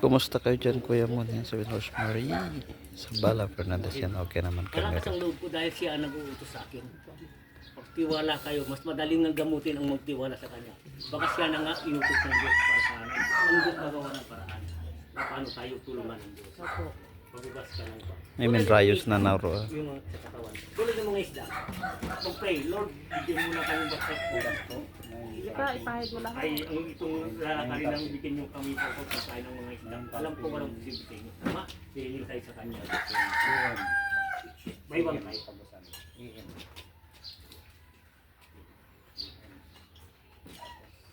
Kumusta kayo dyan, Kuya Mon? Yan, sabi ni Rosemary. Sa Bala Fernandez yan, okay naman kami. Malakas ang loob ko dahil siya ang nag-uutos sa akin. Pagtiwala kayo, mas madaling nga gamutin ang magtiwala sa kanya. Baka siya na nga inutos ng Diyos para sa amin. Ang Diyos magawa ng paraan. Na paano tayo tulungan ng Diyos. Magugas ka ng pa. May rayos na naro. Yung mga katawan. Tulad ng mga isda. Pag-pray, Lord, bigyan mo na kami bakit ulas ko. Ipahid mo lahat. Ay, ang itong lalakari ng bigyan nyo kami po pagkain ng mga isda. Alam ko walang posibility nyo. Tama, hihingin tayo sa kanya. May bang tayo.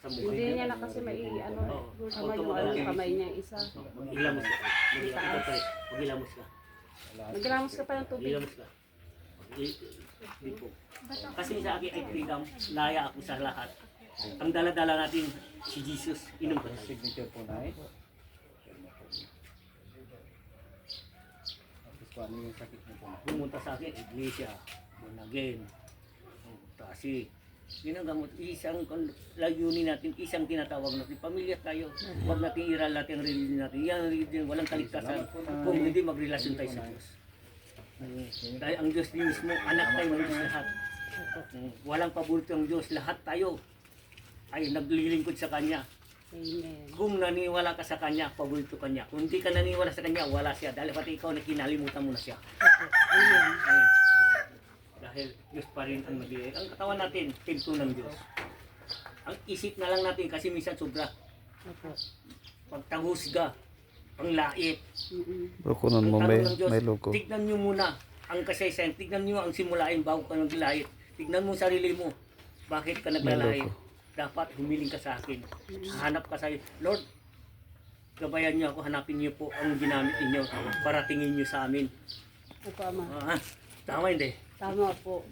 Hindi niya na kasi kamay yung kamay niya isa. Mag-ilamos ka. Mag-ilamos ka. Maglamos ka pa ng tubig. Mag-ilamos ka. Di po. Kasi sa akin ay freedom, laya ako sa lahat. Ang dala-dala natin si Jesus, inom ka tayo. Signature po na eh. Ano yung sakit niyo po? Pumunta sa akin, iglesia, bunagin, tasi. Ginagamot, isang layunin natin, isang tinatawag natin, pamilya tayo. Huwag natin iral natin ang religion natin. Yan ang religion, walang kaligtasan kung hindi magrelasyon tayo sa Diyos. Dahil ang Diyos din mismo, anak tayo ng Diyos lahat. Walang paborito ang Diyos, lahat tayo ay naglilingkod sa Kanya. Amen. Kung naniwala ka sa Kanya, paborito ka niya. Kung hindi ka naniwala sa Kanya, wala siya. Dahil pati ikaw na kinalimutan mo na siya. Ay, dahil Diyos pa rin ang magbigay. Ang katawan natin, templo ng Diyos. Ang isip na lang natin kasi minsan sobra. Pagtahusga, panglait. Rukunan mo, Ang may, tanong ng Diyos, may logo. tignan nyo muna ang kasaysayan. Tignan nyo ang simulain bago ka naglait. Tignan mo sarili mo. Bakit ka naglalait? loko. Dapat humiling ka sa akin. Hanap ka sa Lord, gabayan niyo ako, hanapin niyo po ang ginamit niyo para tingin niyo sa amin. Opo, Ama. Tama hindi? Tama po.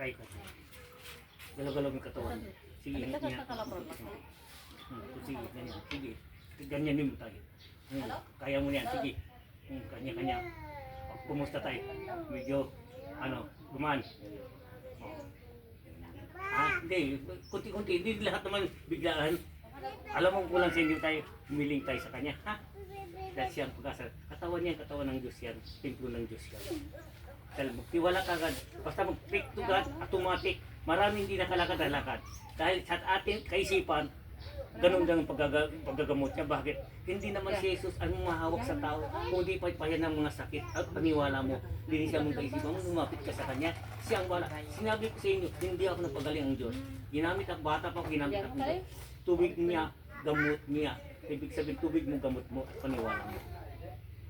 Try ko. Galaw-galaw yung katawan. Sige, niya. Sige, ganyan. Sige. Ganyan din mo tayo. Kaya mo yan. Sige. Kanya-kanya. Kumusta tayo? Medyo, gumaan. Hindi. Kunti-kunti. Hindi lahat naman biglaan. Alam mo kulang sa inyo tayo. Humiling tayo sa kanya. Ha? Dahil siya ang pag-asa. Katawan niya, katawan ng Diyos yan. Templo ng Diyos yan. Dahil magtiwala ka agad. Basta mag-pick to God, automatic. Maraming hindi nakalakad-lakad. Dahil sa ating kaisipan, ganun lang ang paggagamot niya. Bakit? Hindi naman si Jesus ang mahawak sa tao, kundi pagpayan ng mga sakit at paniwala mo. Hindi siya mong kaisipan mo, lumapit ka sa kanya. Siya ang wala. Sinabi ko sa inyo, hindi ako nagpagaling ang Diyos. Ginamit ako, bata pa ako, ginamit ako. Tubig niya, gamot niya. Ibig sabihin, tubig mo, gamot mo, at paniwala mo.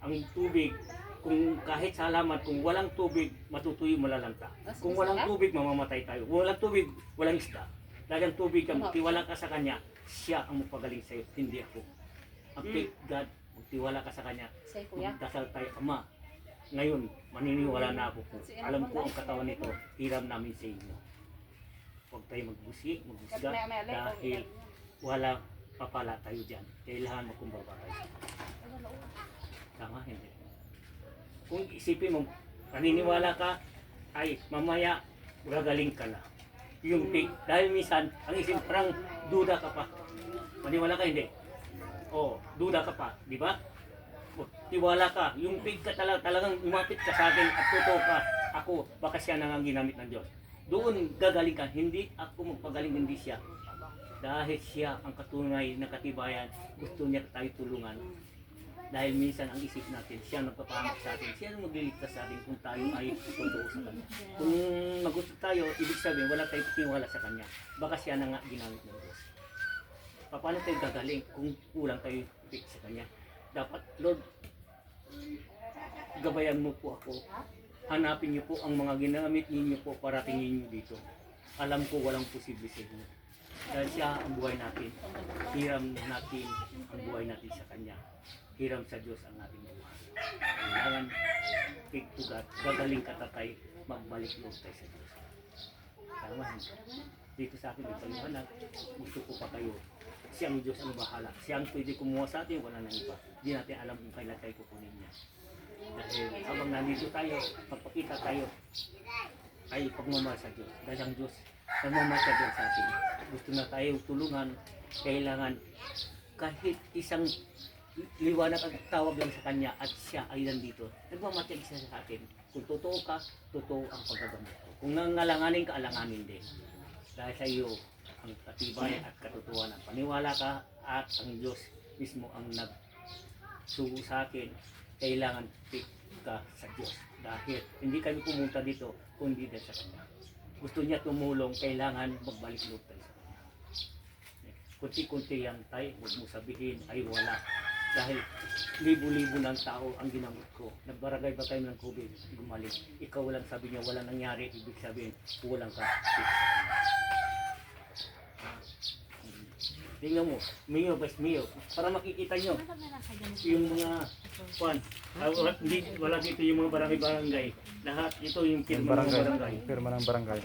Ang tubig, Kung kahit sa halaman, kung walang tubig, matutuyo, malalanta. Kung walang tubig, mamamatay tayo. Kung walang tubig, walang isda. Dahil ang tubig, magtiwala ka sa Kanya, siya ang magpagaling sa iyo, hindi ako. Ang faith God, magtiwala ka sa Kanya, Say, kuya. magdasal tayo, Ama. Ngayon, maniniwala na ako po. Alam ko ang katawan nito, hiram namin sa inyo. Huwag tayo magbusik, magbusga, dahil wala papala tayo dyan. Kailangan makumbaba tayo. Tama, hindi. Kung isipin mo, naniniwala ka, ay mamaya gagaling ka na. Yung faith, dahil minsan, ang isip parang duda ka pa. Maniwala ka, hindi. Oo, duda ka pa, di ba? Tiwala ka, yung faith ka talagang umapit ka sa akin at totoo ka, ako, baka siya nang ang ginamit ng Diyos. Doon gagaling ka, hindi ako magpagaling, hindi siya. Dahil siya ang katunay na katibayan, gusto niya tayo tulungan. Dahil minsan ang isip natin, siya ang nagpapahamak sa atin, siya ang magliligtas sa atin kung tayo ay totoo sa Kanya. Kung magusto tayo, ibig sabihin, wala tayong tiwala sa Kanya. Baka siya na nga ginamit ng Diyos. Paano tayo gagaling kung kulang tayo faith sa Kanya? Dapat, Lord, gabayan mo po ako. Hanapin niyo po ang mga ginamit ninyo po para tingin niyo dito. Alam ko walang posible sa inyo. Dahil siya ang buhay natin. Hiram natin ang buhay natin sa Kanya. Hiram sa Diyos ang ating buhay. Kailangan pigtugat, gagaling ka tatay, magbalik loob tayo sa Diyos. Tama hindi. Dito sa akin, dito liwanag, gusto ko pa kayo. Siyang Diyos ang bahala. Siyang pwede kumuha sa atin, wala nang iba. Hindi natin alam kung kailan tayo kukunin niya. Dahil habang nandito tayo, pagpakita tayo, ay pagmamahal sa Diyos. Dahil ang Diyos, nagmamahal sa Diyos sa atin. Gusto na tayo tulungan, kailangan kahit isang liwanag at tawag lang sa Kanya at siya ay nandito. Nagmamahal siya sa atin. Kung totoo ka, totoo ang paggagamit ko. Kung nangalanganin ka, alanganin din. Dahil sa iyo, ang katibay at katotohanan. Paniwala ka at ang Diyos mismo ang nagsugo sa akin. Kailangan pick ka sa Diyos. Dahil hindi kami pumunta dito kundi dahil sa Kanya. Gusto niya tumulong, kailangan magbalik loob tayo sa Kanya. Kunti-kunti yan tayo, huwag mo sabihin ay wala. Dahil libo-libo ng tao ang ginamit ko. Nagbarangay ba tayo ng COVID? Gumaling. Ikaw lang sabi niya, wala nangyari. Ibig sabihin, kulang ka. Tingnan mo, Mio, Vice Mio, para makikita nyo yung mga kwan. Wala dito yung mga barangay-barangay. Lahat ito yung pirma ng barangay. Pirma ng barangay.